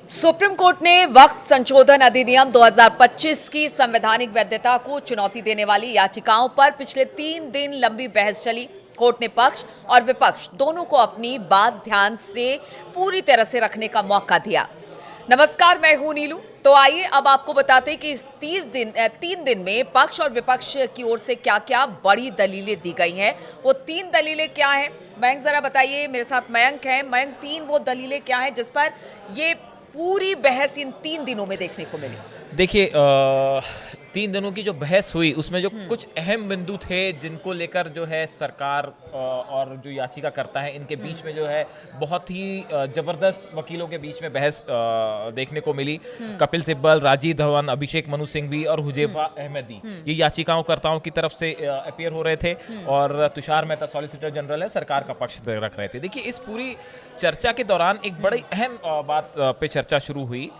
Supreme court ने वक्फ संशोधन अधिनियम 2025 की संवैधानिक वैधता को चुनौती देने वाली याचिकाओं पर पिछले 3 दिन लंबी बहस चली। कोर्ट ने पक्ष और विपक्ष दोनों को अपनी बात ध्यान से पूरी तरह से रखने का मौका दिया। नमस्कार, मैं हूं नीलू। तो आइए अब आपको बताते हैं कि इस 3 दिन में पक्ष और विपक्ष की ओर से क्या क्या बड़ी दलीलें दी गई हैं। वो 3 दलीलें क्या हैं, मयंक जरा बताइए। मेरे साथ मयंक है। मयंक, 3 वो दलीलें क्या हैं जिस पर ये पूरी बहस इन 3 दिनों में देखने को मिली? देखिए 3 दिनों की जो बहस हुई उसमें जो कुछ अहम बिंदु थे जिनको लेकर जो है सरकार और जो याचिका करता है इनके बीच में जो है बहुत ही जबरदस्त वकीलों के बीच में बहस देखने को मिली। कपिल सिब्बल, राजीव धवन, अभिषेक मनु सिंघवी और हुजैफा अहमदी ये याचिकाकर्ताओं की तरफ से अपीयर हो रहे थे और तुषार मेहता सॉलिसिटर जनरल है सरकार का पक्ष रख रहे थे। देखिए इस पूरी चर्चा के दौरान एक बड़ी अहम बात पे चर्चा शुरू हुई।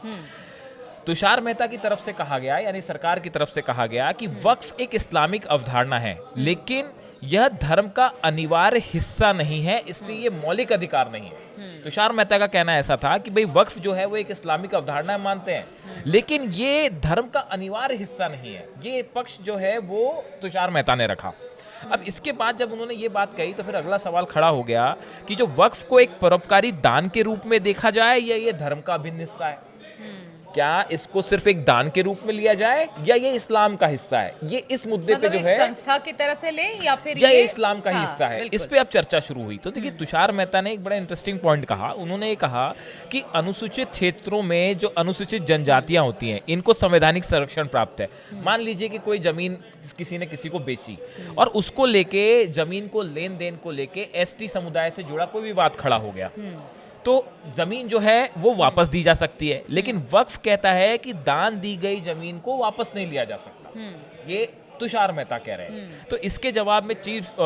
तुषार मेहता की तरफ से कहा गया, यानी सरकार की तरफ से कहा गया कि वक्फ एक इस्लामिक अवधारणा है, लेकिन यह धर्म का अनिवार्य हिस्सा नहीं है, इसलिए ये मौलिक अधिकार नहीं है। तुषार मेहता का कहना ऐसा था कि भाई वक्फ जो है वो एक इस्लामिक अवधारणा मानते हैं, लेकिन ये धर्म का अनिवार्य हिस्सा नहीं है। ये पक्ष जो है वो तुषार मेहता ने रखा। अब इसके बाद जब उन्होंने ये बात कही तो फिर अगला सवाल खड़ा हो गया कि जो वक्फ को एक परोपकारी दान के रूप में देखा जाए या ये धर्म का अभिन्न हिस्सा है। क्या इसको सिर्फ एक दान के रूप में लिया जाए या ये इस्लाम का हिस्सा है? ये इस मुद्दे पे जो है संस्था की तरह से ले या फिर ये इस्लाम का हिस्सा है, बिल्कुल। इस पे अब चर्चा शुरू हुई। तो देखिए तुषार मेहता ने एक बड़ा इंटरेस्टिंग पॉइंट कहा। उन्होंने ये कहा कि अनुसूचित क्षेत्रों में जो अनुसूचित जनजातियां होती हैं इनको संवैधानिक संरक्षण प्राप्त है। मान लीजिए कि कोई जमीन किसी ने किसी को बेची और उसको लेके जमीन को लेन देन को लेके एसटी समुदाय से जुड़ा कोई भी बात खड़ा हो गया तो जमीन जो है वो वापस दी जा सकती है, लेकिन वक्फ कहता है कि दान दी गई जमीन को वापस नहीं लिया जा सकता। ये तुषार मेहता कह रहे हैं। तो इसके जवाब में चीफ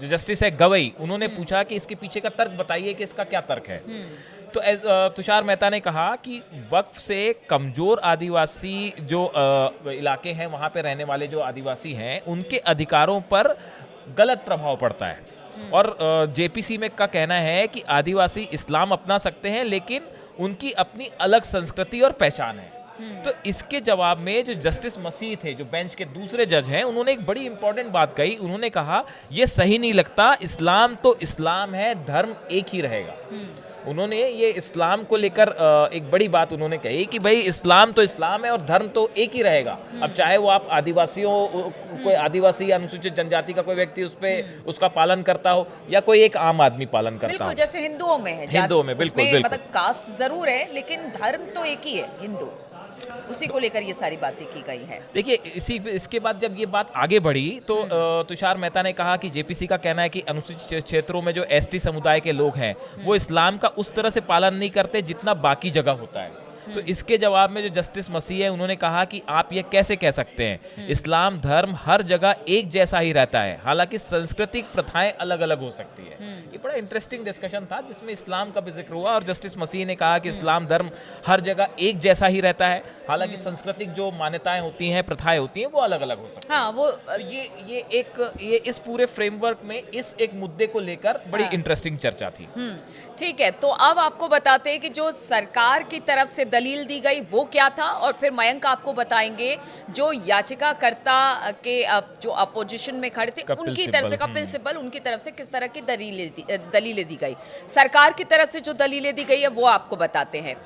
जस्टिस है गवई, उन्होंने पूछा कि इसके पीछे का तर्क बताइए कि इसका क्या तर्क है। तो तुषार मेहता ने कहा कि वक्फ से कमजोर आदिवासी जो इलाके हैं वहाँ पे रहने वाले जो आदिवासी हैं उनके अधिकारों पर गलत प्रभाव पड़ता है। और जेपीसी में का कहना है कि आदिवासी इस्लाम अपना सकते हैं लेकिन उनकी अपनी अलग संस्कृति और पहचान है। तो इसके जवाब में जो जस्टिस मसीह थे, जो बेंच के दूसरे जज हैं, उन्होंने एक बड़ी इंपॉर्टेंट बात कही। उन्होंने कहा यह सही नहीं लगता, इस्लाम तो इस्लाम है, धर्म एक ही रहेगा। उन्होंने ये इस्लाम को लेकर एक बड़ी बात उन्होंने कही कि भाई इस्लाम तो इस्लाम है और धर्म तो एक ही रहेगा। अब चाहे वो आप आदिवासियों कोई आदिवासी या अनुसूचित जनजाति का कोई व्यक्ति उस पे उसका पालन करता हो या कोई एक आम आदमी पालन करता हो। बिल्कुल जैसे हिंदुओं में है, हिंदुओं में बिल्कुल बिल्कुल मतलब कास्ट जरूर है लेकिन धर्म तो एक ही है, हिंदू। उसी को लेकर ये सारी बातें की गई है। देखिए इसके बाद जब ये बात आगे बढ़ी तो तुषार मेहता ने कहा कि जेपीसी का कहना है कि अनुसूचित क्षेत्रों में जो एसटी समुदाय के लोग हैं वो इस्लाम का उस तरह से पालन नहीं करते जितना बाकी जगह होता है। तो इसके जवाब में जो जस्टिस मसीह है उन्होंने कहा कि आप ये कैसे कह सकते हैं, इस्लाम धर्म हर जगह एक जैसा ही रहता है, हालांकि सांस्कृतिक प्रथाएं अलग अलग हो सकती है। ये बड़ा इंटरेस्टिंग डिस्कशन था जिसमें इस्लाम का भी जिक्र हुआ और जस्टिस मसीह ने कहा कि इस्लाम धर्म हर जगह एक जैसा ही रहता है, हालांकि सांस्कृतिक जो मान्यताएं होती हैं, प्रथाएं होती हैं, वो अलग अलग हो सकती हैं। हाँ, वो तो ये इस पूरे फ्रेमवर्क में इस एक मुद्दे को लेकर बड़ी इंटरेस्टिंग चर्चा थी। ठीक है, तो अब आपको बताते हैं कि जो सरकार की तरफ से दलील दी गई वो क्या था, और फिर मयंक आपको बताएंगे जो याचिकाकर्ता के जो अपोजिशन में खड़े थे उनकी तरफ से, कपिल सिब्बल, उनकी तरफ से किस तरह की दलीलें दी गई। सरकार की तरफ से जो दलीलें दी गई है वो आपको बताते हैं।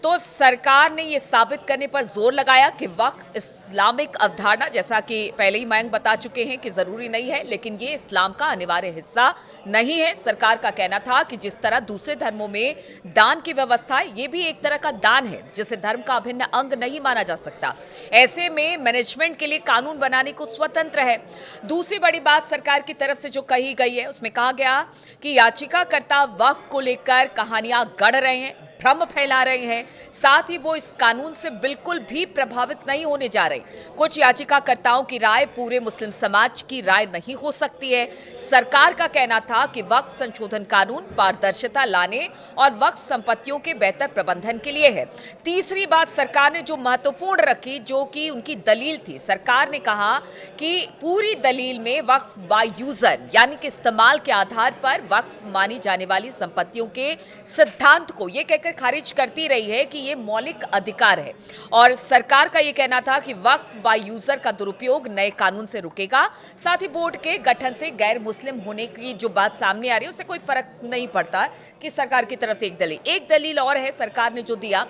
तो सरकार ने ये साबित करने पर जोर लगाया कि वक्फ इस्लामिक अवधारणा, जैसा कि पहले ही मयंक बता चुके हैं कि जरूरी नहीं है, लेकिन ये इस्लाम का अनिवार्य हिस्सा नहीं है। सरकार का कहना था कि जिस तरह दूसरे धर्मों में दान की व्यवस्था है, ये भी एक तरह का दान है जिसे धर्म का अभिन्न अंग नहीं माना जा सकता। ऐसे में मैनेजमेंट के लिए कानून बनाने को स्वतंत्र है। दूसरी बड़ी बात सरकार की तरफ से जो कही गई है उसमें कहा गया कि याचिकाकर्ता वक्फ को लेकर कहानियां गढ़ रहे हैं, भ्रम फैला रहे हैं, साथ ही वो इस कानून से बिल्कुल भी प्रभावित नहीं होने जा रहे। कुछ याचिकाकर्ताओं की राय पूरे मुस्लिम समाज की राय नहीं हो सकती है। सरकार का कहना था कि वक्फ संशोधन कानून पारदर्शिता लाने और वक्फ संपत्तियों के बेहतर प्रबंधन के लिए है। तीसरी बात सरकार ने जो महत्वपूर्ण रखी, जो कि उनकी दलील थी, सरकार ने कहा कि पूरी दलील में वक्फ बाय यूजर यानी कि इस्तेमाल के आधार पर वक्फ मानी जाने वाली संपत्तियों के सिद्धांत को, ये कहकर खारिज करती रही है कि ये मौलिक अधिकार है और सरकार का ये कहना था कि वक्फ बाय यूजर का दुरुपयोग नए कानून से रुकेगा। साथ ही बोर्ड के गठन से गैर मुस्लिम होने की जो बात सामने आ रही है उससे कोई फर्क नहीं पड़ता कि सरकार की तरफ से एक दलील और है सरकार ने जो दिया।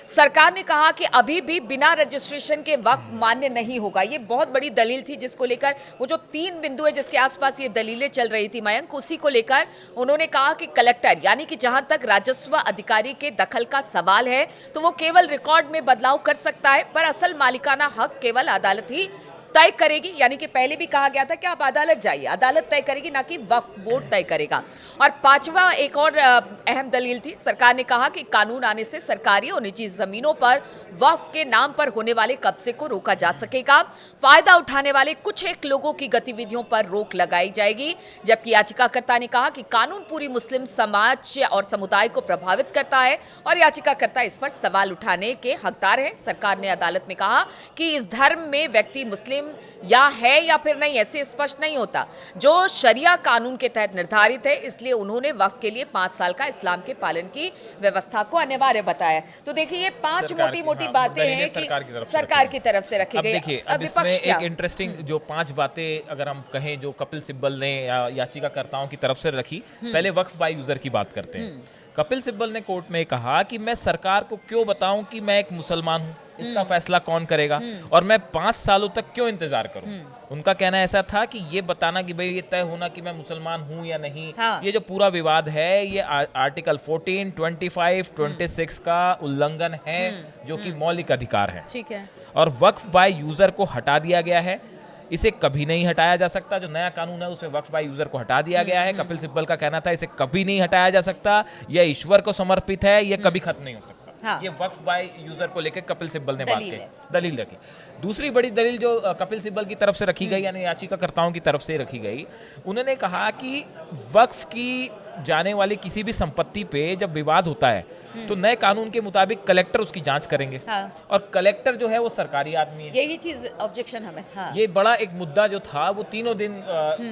सरकार ने कहा कि अभी भी बिना रजिस्ट्रेशन के वक्फ मान्य नहीं होगा। ये बहुत बड़ी दलील थी जिसको लेकर वो जो 3 बिंदु है जिसके आसपास ये दलीलें चल रही थी मयंक, उसी को लेकर उन्होंने कहा कि कलेक्टर यानी कि जहां तक राजस्व अधिकारी के दखल का सवाल है तो वो केवल रिकॉर्ड में बदलाव कर सकता है, पर असल मालिकाना हक केवल अदालत ही तय करेगी। यानी कि पहले भी कहा गया था कि आप अदालत जाइए, अदालत तय करेगी ना कि वक्फ बोर्ड तय करेगा। और पांचवा एक और अहम दलील थी, सरकार ने कहा कि कानून आने से सरकारी और निजी जमीनों पर वक्फ के नाम पर होने वाले कब्जे को रोका जा सकेगा। फायदा उठाने वाले कुछ एक लोगों की गतिविधियों पर रोक लगाई जाएगी। जबकि याचिकाकर्ता ने कहा कि कानून पूरी मुस्लिम समाज और समुदाय को प्रभावित करता है और याचिकाकर्ता इस पर सवाल उठाने के हकदार है। सरकार ने अदालत में कहा कि इस धर्म में व्यक्ति मुस्लिम या है या फिर नहीं, ऐसे स्पष्ट नहीं होता जो शरिया कानून के तहत निर्धारित है, इसलिए उन्होंने वक्फ के लिए 5 साल का इस्लाम के पालन की व्यवस्था को अनिवार्य बताया। तो देखिए ये 5 मोटी-मोटी बातें हैं कि सरकार की तरफ से रखी गई। देखिए अब इसमें एक इंटरेस्टिंग जो 5 बातें अगर हम कहें जो कपिल सिब्बल ने याचिकाकर्ताओं की तरफ से रखी, पहले वक्फ बाय यूजर की बात करते हैं। कपिल सिब्बल ने कोर्ट में कहा कि मैं सरकार को क्यों बताऊं कि मैं एक मुसलमान हूं, इसका फैसला कौन करेगा और मैं 5 सालों तक क्यों इंतजार करूं। उनका कहना ऐसा था कि ये बताना कि भाई ये तय होना कि मैं मुसलमान हूं या नहीं, ये जो पूरा विवाद है ये आर्टिकल 14, 25, 26 का उल्लंघन है जो कि मौलिक अधिकार है। ठीक है। और वक्फ बाय यूजर को हटा दिया गया है, इसे कभी नहीं हटाया जा सकता। जो नया कानून है उसमें वक्फ बाय यूजर को हटा दिया गया है। कपिल सिब्बल का कहना था इसे कभी नहीं हटाया जा सकता, यह ईश्वर को समर्पित है, यह कभी खत्म नहीं हो सकता। हाँ। ये वक्फ बाय यूजर को लेकर कपिल सिब्बल ने दलील रखी। दूसरी बड़ी दलील जो कपिल सिब्बल की तरफ से रखी गई यानी याचिकाकर्ताओं की तरफ से रखी गई, उन्होंने कहा कि वक्फ की जाने वाली किसी भी संपत्ति पे जब विवाद होता है तो नए कानून के मुताबिक कलेक्टर उसकी जांच करेंगे। हाँ। और कलेक्टर जो है वो सरकारी आदमी है। यही चीज ऑब्जेक्शन हमें। हाँ। ये बड़ा एक मुद्दा जो था वो तीनों दिन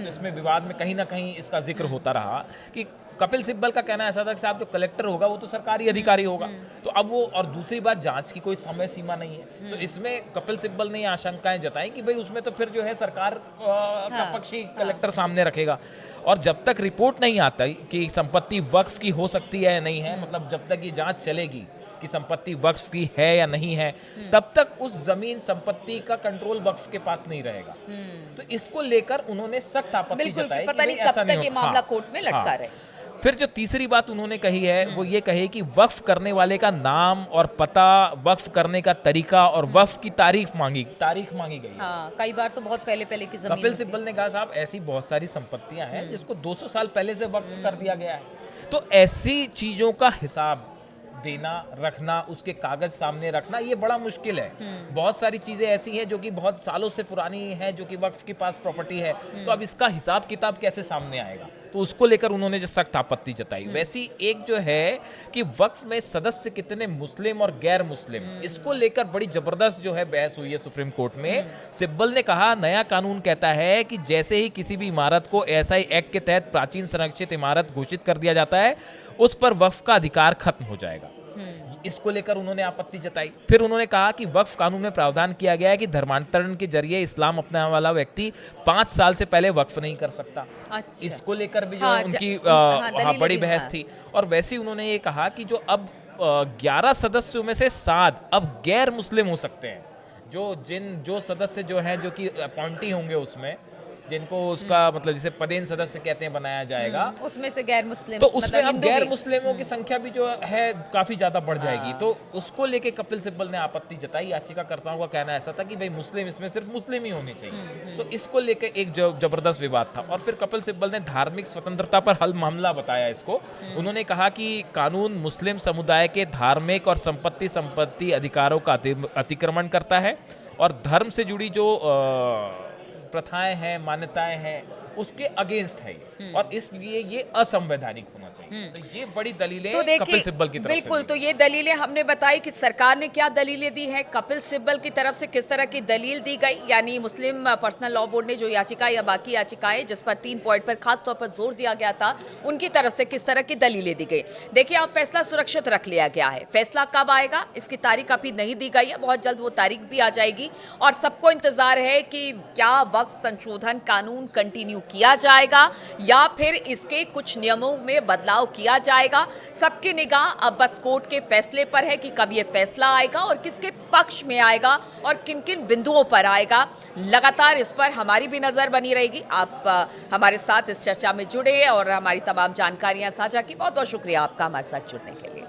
इसमें विवाद में कहीं ना कहीं इसका जिक्र होता रहा कि कपिल सिब्बल का कहना ऐसा था कि साहब जो कलेक्टर होगा वो तो सरकारी अधिकारी होगा, तो अब वो, और दूसरी बात जांच की कोई समय सीमा नहीं है। तो इसमें कपिल सिब्बल ने आशंकाएं जताई कि भाई उसमें तो फिर जो है सरकार का पक्ष ही कलेक्टर सामने रखेगा और जब तक रिपोर्ट नहीं आता कि संपत्ति वक्फ की हो सकती है या नहीं है, मतलब जब तक ये जांच चलेगी कि संपत्ति वक्फ की है या नहीं है, तब तक उस जमीन संपत्ति का कंट्रोल वक्फ के पास नहीं रहेगा। तो इसको लेकर उन्होंने सख्त आपत्ति जताई कि भाई ऐसा नहीं हो। मामला कोर्ट में लटका रहे। फिर जो तीसरी बात उन्होंने कही है वो ये कही कि वक्फ करने वाले का नाम और पता, वक्फ करने का तरीका और वक्फ की तारीख मांगी गई। हाँ, कई बार तो बहुत पहले की जमीन। कपिल सिब्बल ने कहा साहब ऐसी बहुत सारी संपत्तियां हैं जिसको 200 साल पहले से वक्फ कर दिया गया है, तो ऐसी चीजों का हिसाब देना, रखना, उसके कागज सामने रखना ये बड़ा मुश्किल है। बहुत सारी चीजें ऐसी हैं जो कि बहुत सालों से पुरानी है, जो कि वक्फ के पास प्रॉपर्टी है, तो अब इसका हिसाब किताब कैसे सामने आएगा, तो उसको लेकर उन्होंने जो सख्त आपत्ति जताई। वैसी एक जो है कि वक्फ में सदस्य कितने मुस्लिम और गैर मुस्लिम, इसको लेकर बड़ी जबरदस्त जो है बहस हुई है सुप्रीम कोर्ट में। सिब्बल ने कहा नया कानून कहता है कि जैसे ही किसी भी इमारत को एसआई एक्ट के तहत प्राचीन संरक्षित इमारत घोषित कर दिया जाता है उस पर वक्फ का अधिकार खत्म हो जाएगा। इसको लेकर उन्होंने आपत्ति जताई। फिर उन्होंने कहा कि वक्फ कानून में प्रावधान किया गया है कि धर्मांतरण के जरिए इस्लाम अपनाने वाला व्यक्ति 5 साल से पहले वक्फ नहीं कर सकता। अच्छा। इसको लेकर भी जो उनकी बड़ी बहस थी। और वैसे ही उन्होंने ये कहा कि जो अब 11 सदस्यों में से 7 अब गैर मुस्लिम हो सकते हैं, जो सदस्य जो है जो कि अपॉइंटी होंगे उसमें, जिनको उसका मतलब जिसे पदेन सदस्य कहते हैं बनाया जाएगा, उसमें से गैर मुस्लिम, तो उसमें अब गैर मुस्लिमों की संख्या भी जो है काफी ज्यादा बढ़ जाएगी। तो उसको लेके कपिल सिब्बल ने आपत्ति जताई। याचिकाकर्ताओं का कहना ऐसा था कि भाई मुस्लिम, इसमें सिर्फ मुस्लिम ही होने चाहिए। तो इसको लेके एक जबरदस्त विवाद था। और फिर कपिल सिब्बल ने धार्मिक स्वतंत्रता पर हल मामला बताया इसको। उन्होंने कहा कि कानून मुस्लिम समुदाय के धार्मिक और संपत्ति अधिकारों का अतिक्रमण करता है और धर्म से जुड़ी जो प्रथाएं हैं, मान्यताएं हैं, उसके अगेंस्ट है ये, और इसलिए ये असंवैधानिक होना चाहिए। तो ये बड़ी दलीलें तो कपिल सिब्बल की तरफ से बिल्कुल, दी तो ये दलीलें हमने बताई कि सरकार ने क्या दलीलें दी है, कपिल सिब्बल की तरफ से किस तरह की दलील दी गई, यानी मुस्लिम पर्सनल लॉ बोर्ड ने जो याचिका या बाकी याचिकाएं जिस पर 3 पॉइंट पर खास तौर पर जोर दिया गया था, उनकी तरफ से किस तरह की दलीलें दी गई। देखिए, अब फैसला सुरक्षित रख लिया गया है। फैसला कब आएगा इसकी तारीख अभी नहीं दी गई है, बहुत जल्द वो तारीख भी आ जाएगी और सबको इंतजार है कि क्या वक्फ संशोधन कानून कंटिन्यू किया जाएगा या फिर इसके कुछ नियमों में बदलाव किया जाएगा। सबकी निगाह अब बस कोर्ट के फैसले पर है कि कब ये फैसला आएगा और किसके पक्ष में आएगा और किन किन बिंदुओं पर आएगा। लगातार इस पर हमारी भी नजर बनी रहेगी। आप हमारे साथ इस चर्चा में जुड़े और हमारी तमाम जानकारियां साझा की। बहुत बहुत शुक्रिया आपका हमारे साथ जुड़ने के लिए।